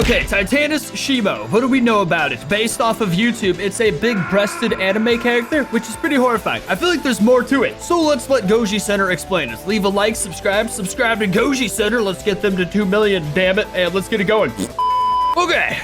Okay, Titanus Shimo. What do we know about it? Based off of YouTube, it's a big-breasted anime character, which is pretty horrifying. I feel like there's more to it. So let's let Goji Center explain it. Leave a like, subscribe to Goji Center. Let's get them to 2 million, damn it, and let's get it going. Okay.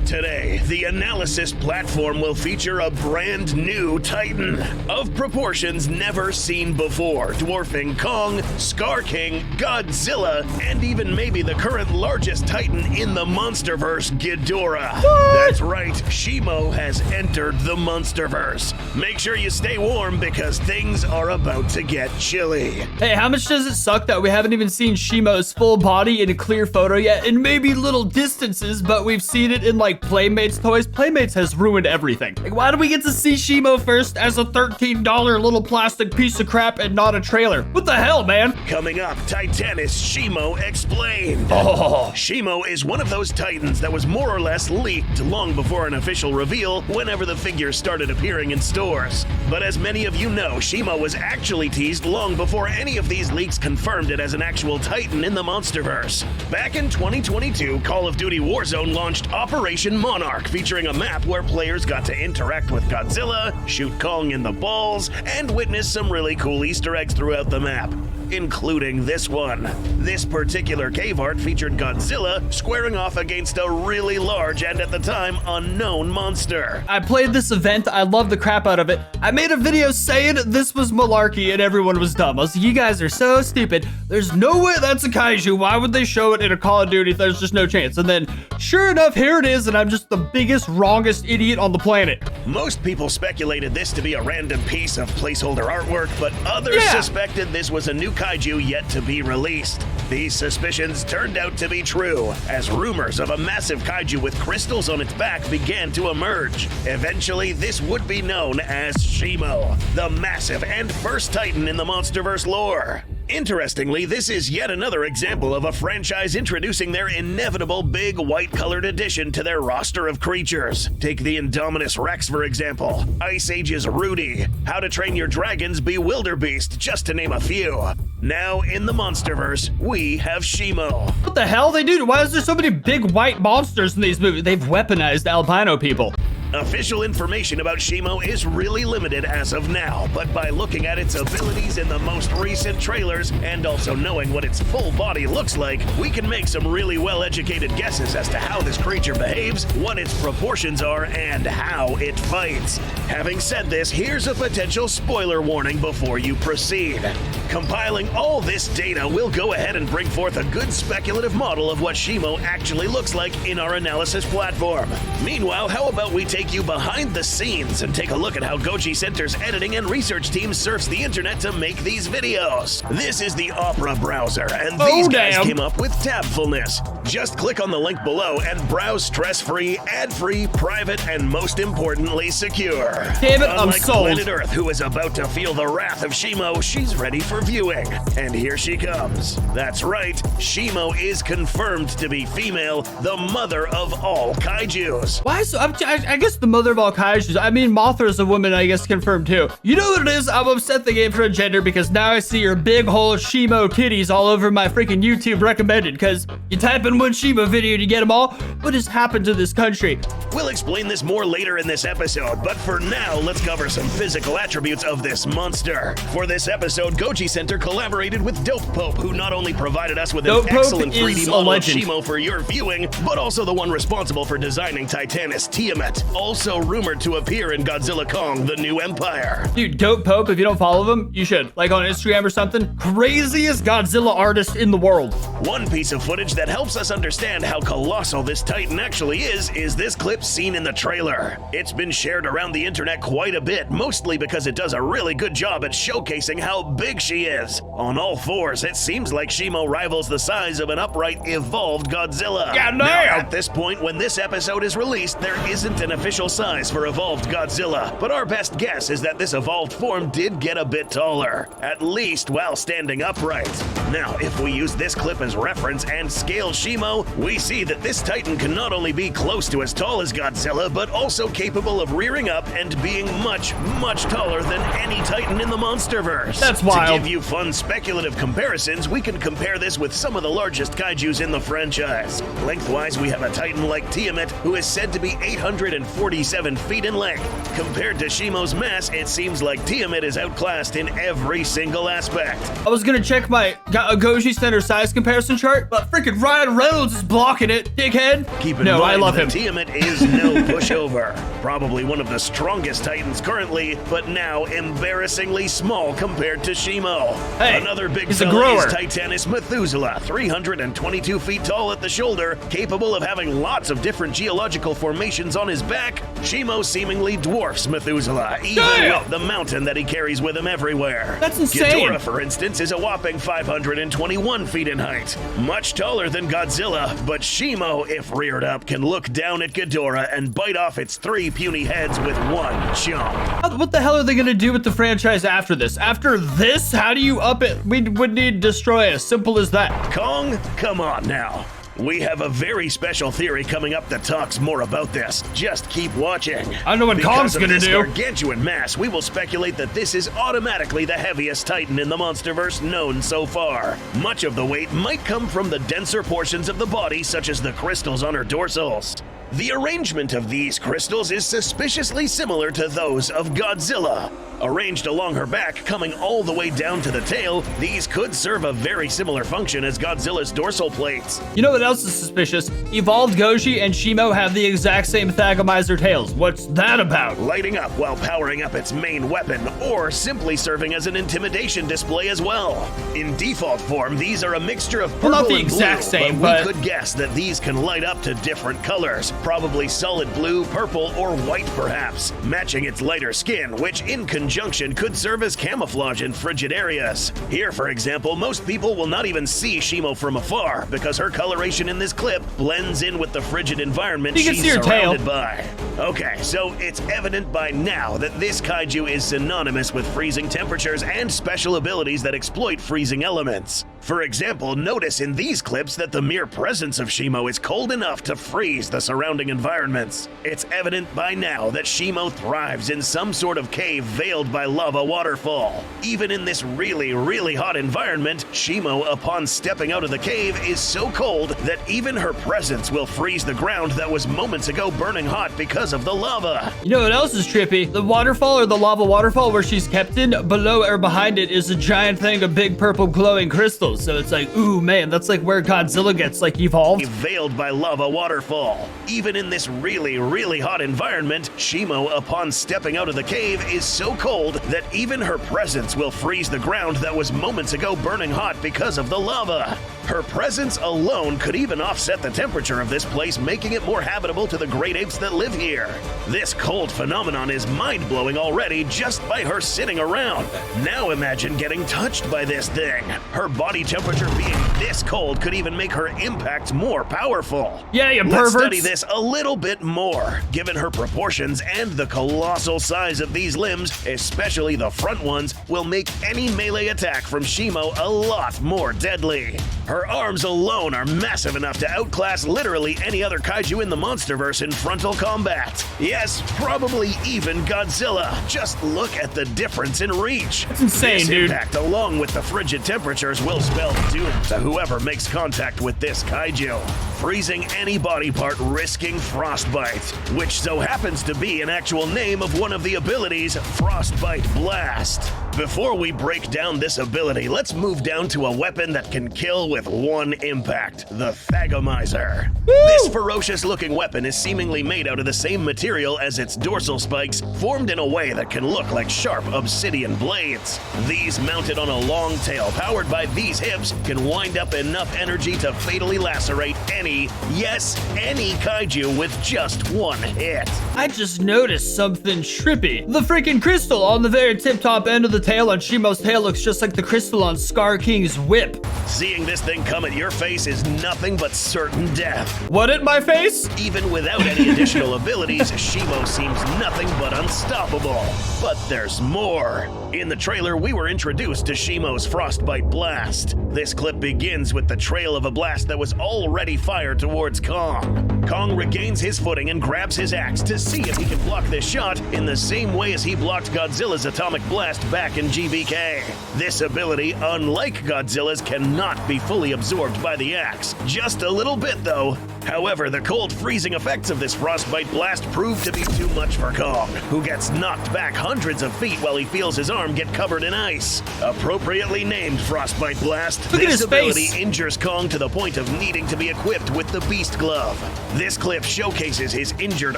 Today, the analysis platform will feature a brand new Titan of proportions never seen before, dwarfing Kong, Scar King, Godzilla, and even maybe the current largest Titan in the Monsterverse, Ghidorah. That's right, Shimo has entered the Monsterverse. Make sure you stay warm because things are about to get chilly. Hey, how much does it suck that we haven't even seen Shimo's full body in a clear photo yet, and maybe little distances, but we've seen it in like Playmates toys? Playmates has ruined everything. Like, why do we get to see Shimo first as a $13 little plastic piece of crap and not a trailer? What the hell, man? Coming up, Titanus Shimo Explained. Oh. Shimo is one of those Titans that was more or less leaked long before an official reveal whenever the figure started appearing in stores. But as many of you know, Shimo was actually teased long before any of these leaks confirmed it as an actual Titan in the Monsterverse. Back in 2022, Call of Duty Warzone launched Operation Monarch, featuring a map where players got to interact with Godzilla, shoot Kong in the balls, and witness some really cool Easter eggs throughout the map, including this one. This particular cave art featured Godzilla squaring off against a really large and at the time unknown monster. I played this event. I love the crap out of it. I made a video saying this was malarkey and everyone was dumb. I was like, you guys are so stupid. There's no way that's a kaiju. Why would they show it in a Call of Duty? There's just no chance. And then sure enough, here it is, and I'm just the biggest, wrongest idiot on the planet. Most people speculated this to be a random piece of placeholder artwork, but others suspected this was a new kaiju yet to be released. These suspicions turned out to be true, as rumors of a massive kaiju with crystals on its back began to emerge. Eventually, this would be known as Shimo, the massive and first Titan in the Monsterverse lore. Interestingly, this is yet another example of a franchise introducing their inevitable big white-colored addition to their roster of creatures. Take the Indominus Rex, for example, Ice Age's Rudy, How to Train Your Dragon's Bewilderbeast, just to name a few. Now, in the Monsterverse, we have Shimo. What the hell they do? Why is there so many big white monsters in these movies? They've weaponized albino people. Official information about Shimo is really limited as of now, but by looking at its abilities in the most recent trailers and also knowing what its full body looks like, we can make some really well-educated guesses as to how this creature behaves, what its proportions are, and how it fights. Having said this, here's a potential spoiler warning before you proceed. Compiling all this data, we'll go ahead and bring forth a good speculative model of what Shimo actually looks like in our analysis platform. Meanwhile, how about we take you behind the scenes and take a look at how Goji Center's editing and research team surfs the internet to make these videos. This is the Opera browser, and these guys came up with Tabfulness. Just click on the link below and browse stress-free, ad-free, private, and most importantly, secure. Damn it, I'm sold. Planet Earth, who is about to feel the wrath of Shimo, she's ready for viewing. And here she comes. That's right, Shimo is confirmed to be female, the mother of all kaijus. Why so? I guess the mother of all kaijus. I mean, Mothra's a woman, I guess, confirmed too. You know what it is? I'm upset the game for a gender because now I see your big whole Shimo titties all over my freaking YouTube recommended, because you type in one Shimo video to get them all. What has happened to this country? We'll explain this more later in this episode, but for now, let's cover some physical attributes of this monster. For this episode, Goji Center collaborated with Dope Pope, who not only provided us with an excellent 3D model of Shimo for your viewing, but also the one responsible for designing Titanus Tiamat, also rumored to appear in Godzilla Kong: The New Empire. Dude, Dope Pope, if you don't follow him, you should. Like on Instagram or something. Craziest Godzilla artist in the world. One piece of footage that helps us understand how colossal this Titan actually is this clip seen in the trailer. It's been shared around the internet quite a bit, mostly because it does a really good job at showcasing how big she is. On all fours, it seems like Shimo rivals the size of an upright, evolved Godzilla. Now, at this point, when this episode is released, there isn't an official size for evolved Godzilla, but our best guess is that this evolved form did get a bit taller, at least while standing upright. Now, if we use this clip as reference and scale Shimo, we see that this Titan can not only be close to as tall as Godzilla, but also capable of rearing up and being much, much taller than any Titan in the Monsterverse. That's wild. To give you fun speculative comparisons, we can compare this with some of the largest kaijus in the franchise. Lengthwise, we have a Titan like Tiamat, who is said to be 847 feet in length. Compared to Shimo's mass, it seems like Tiamat is outclassed in every single aspect. I was gonna check my Goji standard size comparison chart, but freaking Ryan Reynolds is blocking it, dickhead. Keep in mind, I love him. Tiamat is no pushover. Probably one of the strongest Titans currently, but now embarrassingly small compared to Shimo. Hey, another big he's a fella grower. is Titanus Methuselah, 322 feet tall at the shoulder, capable of having lots of different geological formations on his back. Shimo seemingly dwarfs Methuselah, even with the mountain that he carries with him everywhere. That's insane. Ghidorah, for instance, is a whopping 521 feet in height. Much taller than Godzilla, but Shimo, if reared up, can look down at Ghidorah and bite off its 3 puny heads with one chomp. What the hell are they gonna do with the franchise after this? After this, how do you up it? We would need destroy as simple as that. Kong, come on now. We have a very special theory coming up that talks more about this. Just keep watching. I know what Kong's gonna Because of do. this gargantuan mass, we will speculate that this is automatically the heaviest Titan in the Monsterverse known so far. Much of the weight might come from the denser portions of the body, such as the crystals on her dorsals. The arrangement of these crystals is suspiciously similar to those of Godzilla. Arranged along her back, coming all the way down to the tail, these could serve a very similar function as Godzilla's dorsal plates. You know what else is suspicious? Evolved Goji and Shimo have the exact same Thagomizer tails. What's that about? Lighting up while powering up its main weapon, or simply serving as an intimidation display as well. In default form, these are a mixture of purple Well, not the and exact blue, same, but we could guess that these can light up to different colors, probably solid blue, purple, or white perhaps, matching its lighter skin, which in conjunction could serve as camouflage in frigid areas. Here, for example, most people will not even see Shimo from afar because her coloration in this clip blends in with the frigid environment You can she's see her surrounded tail. by. Okay, so it's evident by now that this kaiju is synonymous with freezing temperatures and special abilities that exploit freezing elements. For example, notice in these clips that the mere presence of Shimo is cold enough to freeze the surrounding environments. It's evident by now that Shimo thrives in some sort of cave veiled by lava waterfall. Even in this really, really hot environment, Shimo, upon stepping out of the cave, is so cold that even her presence will freeze the ground that was moments ago burning hot because of the lava. You know what else is trippy? The waterfall or the lava waterfall where she's kept in, below or behind it is a giant thing of big purple glowing crystals. So it's like, ooh man, that's like where Godzilla gets like evolved. Veiled by lava waterfall. Even in this really, really hot environment, Shimo, upon stepping out of the cave, is so cold that even her presence will freeze the ground that was moments ago burning hot because of the lava. Her presence alone could even offset the temperature of this place, making it more habitable to the great apes that live here. This cold phenomenon is mind-blowing already just by her sitting around. Now imagine getting touched by this thing. Her body temperature being this cold could even make her impact more powerful. Yeah, you Let's perverts. study this a little bit more. Given her proportions and the colossal size of these limbs, especially the front ones, will make any melee attack from Shimo a lot more deadly. Her arms alone are massive enough to outclass literally any other kaiju in the Monsterverse in frontal combat. Yes, probably even Godzilla. Just look at the difference in reach. That's insane, this dude. impact, along with the frigid temperatures, will spell doom to whoever makes contact with this kaiju. Freezing any body part, risking frostbite, which so happens to be an actual name of one of the abilities, Frostbite Blast. Before we break down this ability, let's move down to a weapon that can kill with one impact, the Thagomizer. This ferocious-looking weapon is seemingly made out of the same material as its dorsal spikes, formed in a way that can look like sharp obsidian blades. These, mounted on a long tail powered by these hips, can wind up enough energy to fatally lacerate any kaiju with just one hit. I just noticed something trippy. The freaking crystal on the very tip-top end of the tail on Shimo's tail looks just like the crystal on Scar King's whip. Seeing this thing come at your face is nothing but certain death. What in my face? Even without any additional abilities, Shimo seems nothing but unstoppable. But there's more. In the trailer, we were introduced to Shimo's Frostbite Blast. This clip begins with the trail of a blast that was already fired towards Kong. Kong regains his footing and grabs his axe to see if he can block this shot in the same way as he blocked Godzilla's atomic blast back in GBK. This ability, unlike Godzilla's, cannot be fully absorbed by the axe. Just a little bit, though. However, the cold freezing effects of this Frostbite Blast prove to be too much for Kong, who gets knocked back hundreds of feet while he feels his arm get covered in ice. Appropriately named Frostbite Blast, this ability injures Kong to the point of needing to be equipped with the Beast Glove. This clip showcases his injured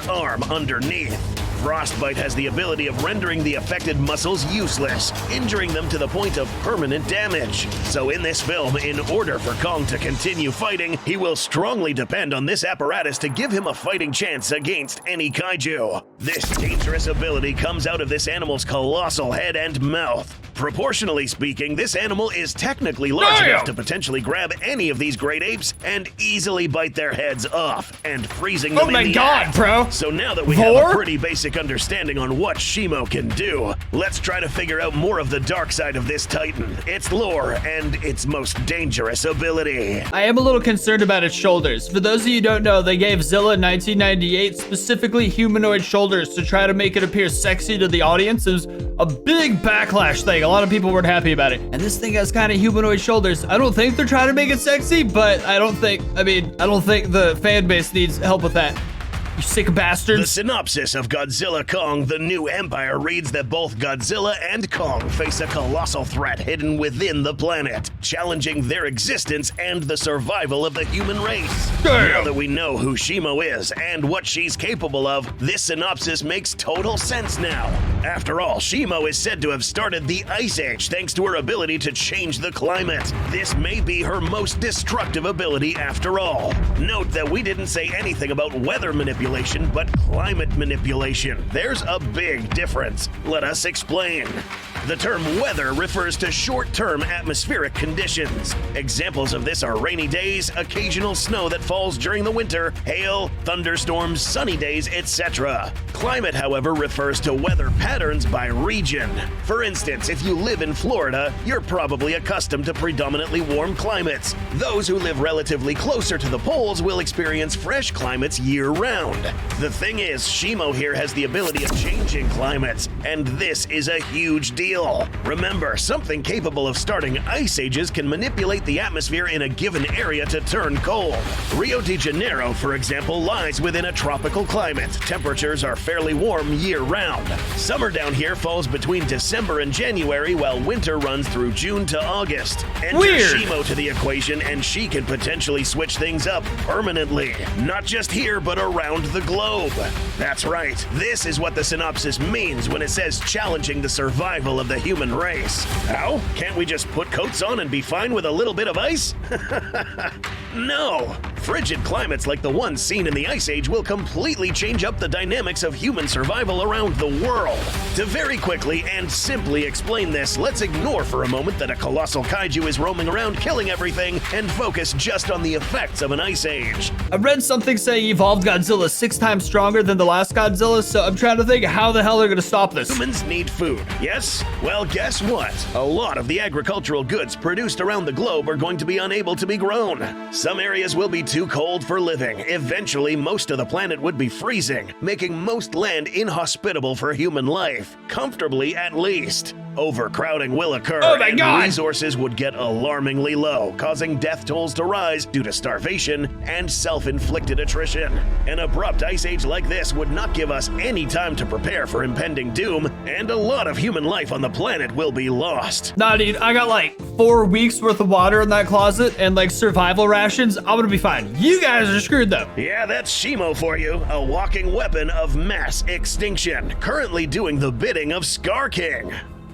arm underneath. Frostbite has the ability of rendering the affected muscles useless, injuring them to the point of permanent damage. So in this film, in order for Kong to continue fighting, he will strongly depend on this apparatus to give him a fighting chance against any kaiju. This dangerous ability comes out of this animal's colossal head and mouth. Proportionally speaking, this animal is technically large enough to potentially grab any of these great apes and easily bite their heads off, and freezing them in the act. Bro. So now that we have a pretty basic understanding on what Shimo can do, let's try to figure out more of the dark side of this Titan, its lore, and its most dangerous ability. I am a little concerned about its shoulders. For those of you who don't know, they gave Zilla in 1998 specifically humanoid shoulders to try to make it appear sexy to the audience. It was a big backlash thing. A lot of people weren't happy about it. And this thing has kind of humanoid shoulders. I don't think they're trying to make it sexy, but I don't think the fan base needs help with that. You sick bastards. The synopsis of Godzilla Kong: The New Empire reads that both Godzilla and Kong face a colossal threat hidden within the planet, challenging their existence and the survival of the human race. Damn. Now that we know who Shimo is and what she's capable of, this synopsis makes total sense now. After all, Shimo is said to have started the Ice Age thanks to her ability to change the climate. This may be her most destructive ability after all. Note that we didn't say anything about weather manipulation, but climate manipulation. There's a big difference. Let us explain. The term weather refers to short-term atmospheric conditions. Examples of this are rainy days, occasional snow that falls during the winter, hail, thunderstorms, sunny days, etc. Climate, however, refers to weather patterns by region. For instance, if you live in Florida, you're probably accustomed to predominantly warm climates. Those who live relatively closer to the poles will experience fresh climates year-round. The thing is, Shimo here has the ability of changing climates, and this is a huge deal. Remember, something capable of starting ice ages can manipulate the atmosphere in a given area to turn cold. Rio de Janeiro, for example, lies within a tropical climate. Temperatures are fairly warm year-round. Summer down here falls between December and January, while winter runs through June to August. Enter Shimo to the equation, and she can potentially switch things up permanently. Not just here, but around the globe. That's right. This is what the synopsis means when it says challenging the survival of the human race. How? Can't we just put coats on and be fine with a little bit of ice? No. Frigid climates like the ones seen in the Ice Age will completely change up the dynamics of human survival around the world. To very quickly and simply explain this, let's ignore for a moment that a colossal kaiju is roaming around killing everything and focus just on the effects of an Ice Age. I read something saying evolved Godzilla 6 times stronger than the last Godzilla, so I'm trying to think how the hell they're gonna stop this. Humans need food, yes? Well, guess what? A lot of the agricultural goods produced around the globe are going to be unable to be grown. Some areas will be too cold for living. Eventually, most of the planet would be freezing, making most land inhospitable for human life, comfortably at least. Overcrowding will occur, and resources would get alarmingly low, causing death tolls to rise due to starvation and self-inflicted attrition. An abrupt ice age like this would not give us any time to prepare for impending doom, and a lot of human life on the planet will be lost. Nah, dude, I got like 4 weeks worth of water in that closet and like survival rations. I'm gonna be fine. You guys are screwed though. Yeah, that's Shimo for you, a walking weapon of mass extinction, currently doing the bidding of Scar King.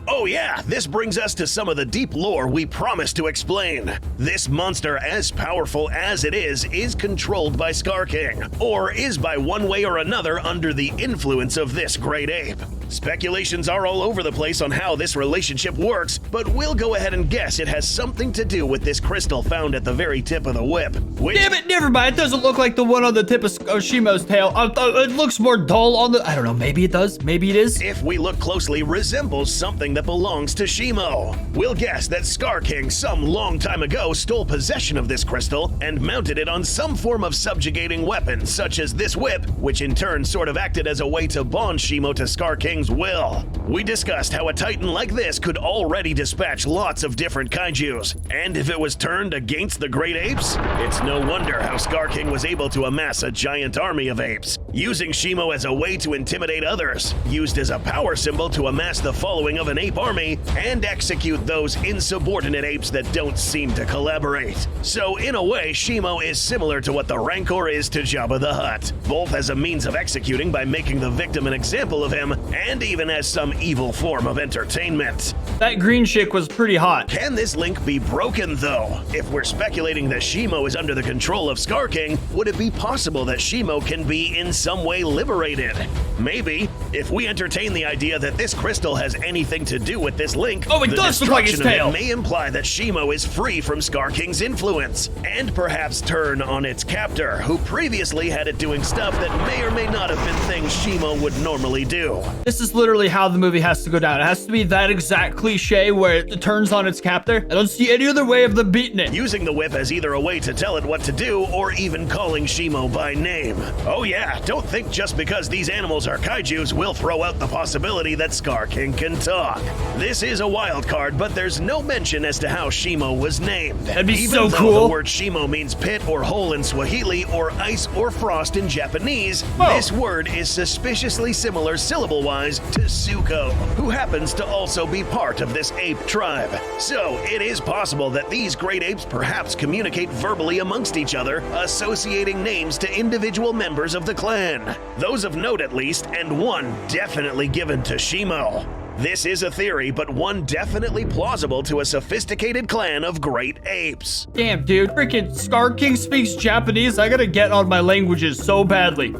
Oh yeah, this brings us to some of the deep lore we promised to explain. This monster, as powerful as it is controlled by Scar King, or is by one way or another under the influence of this great ape. Speculations are all over the place on how this relationship works, but we'll go ahead and guess it has something to do with this crystal found at the very tip of the whip. Damn it, never mind. It doesn't look like the one on the tip of Shimo's tail. It looks more dull on the... I don't know, maybe it does, maybe it is. If we look closely, resembles something that belongs to Shimo. We'll guess that Scar King some long time ago stole possession of this crystal and mounted it on some form of subjugating weapon, such as this whip, which in turn sort of acted as a way to bond Shimo to Scar King's will. We discussed how a titan like this could already dispatch lots of different kaijus, and if it was turned against the great apes, it's no wonder how Scar King was able to amass a giant army of apes, using Shimo as a way to intimidate others, used as a power symbol to amass the following of an ape army, and execute those insubordinate apes that don't seem to collaborate. So in a way, Shimo is similar to what the Rancor is to Jabba the Hutt, both as a means of executing by making the victim an example of him, and even as some evil form of entertainment. That green chick was pretty hot. Can this link be broken though? If we're speculating that Shimo is under the control of Scar King, would it be possible that Shimo can be in some way liberated? Maybe. If we entertain the idea that this crystal has anything to do with this link, oh, it the does look like his destruction of tail. it may imply that Shimo is free from Scar King's influence, and perhaps turn on its captor, who previously had it doing stuff that may or may not have been things Shimo would normally do. This is literally how the movie has to go down. It has to be that exact cliche where it turns on its captor. I don't see any other way of them beating it. Using the whip as either a way to tell it what to do, or even calling Shimo by name. Oh yeah, don't think just because these animals are kaijus, we'll throw out the possibility that Scar King can talk. This is a wild card, but there's no mention as to how Shimo was named. That'd be Even so though cool. the word Shimo means pit or hole in Swahili, or ice or frost in Japanese, Oh. this word is suspiciously similar syllable-wise to Zuko, who happens to also be part of this ape tribe. So it is possible that these great apes perhaps communicate verbally amongst each other, associating names to individual members of the clan. Those of note at least, and one definitely given to Shimo. This is a theory, but one definitely plausible to a sophisticated clan of great apes. Damn, dude. Freaking Scar King speaks Japanese. I gotta get on my languages so badly.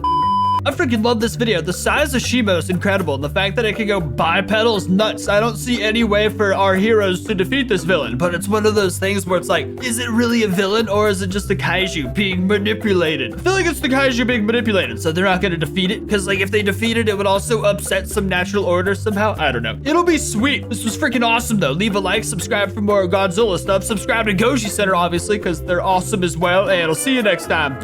I freaking love this video. The size of Shimo is incredible, and the fact that it can go bipedal is nuts. I don't see any way for our heroes to defeat this villain, but it's one of those things where it's like, is it really a villain, or is it just a kaiju being manipulated? I feel like it's the kaiju being manipulated, so they're not gonna defeat it, because like if they defeat it, it would also upset some natural order somehow. I don't know. It'll be sweet. This was freaking awesome though. Leave a like, subscribe for more Godzilla stuff, subscribe to Goji Center obviously, because they're awesome as well, and I'll see you next time.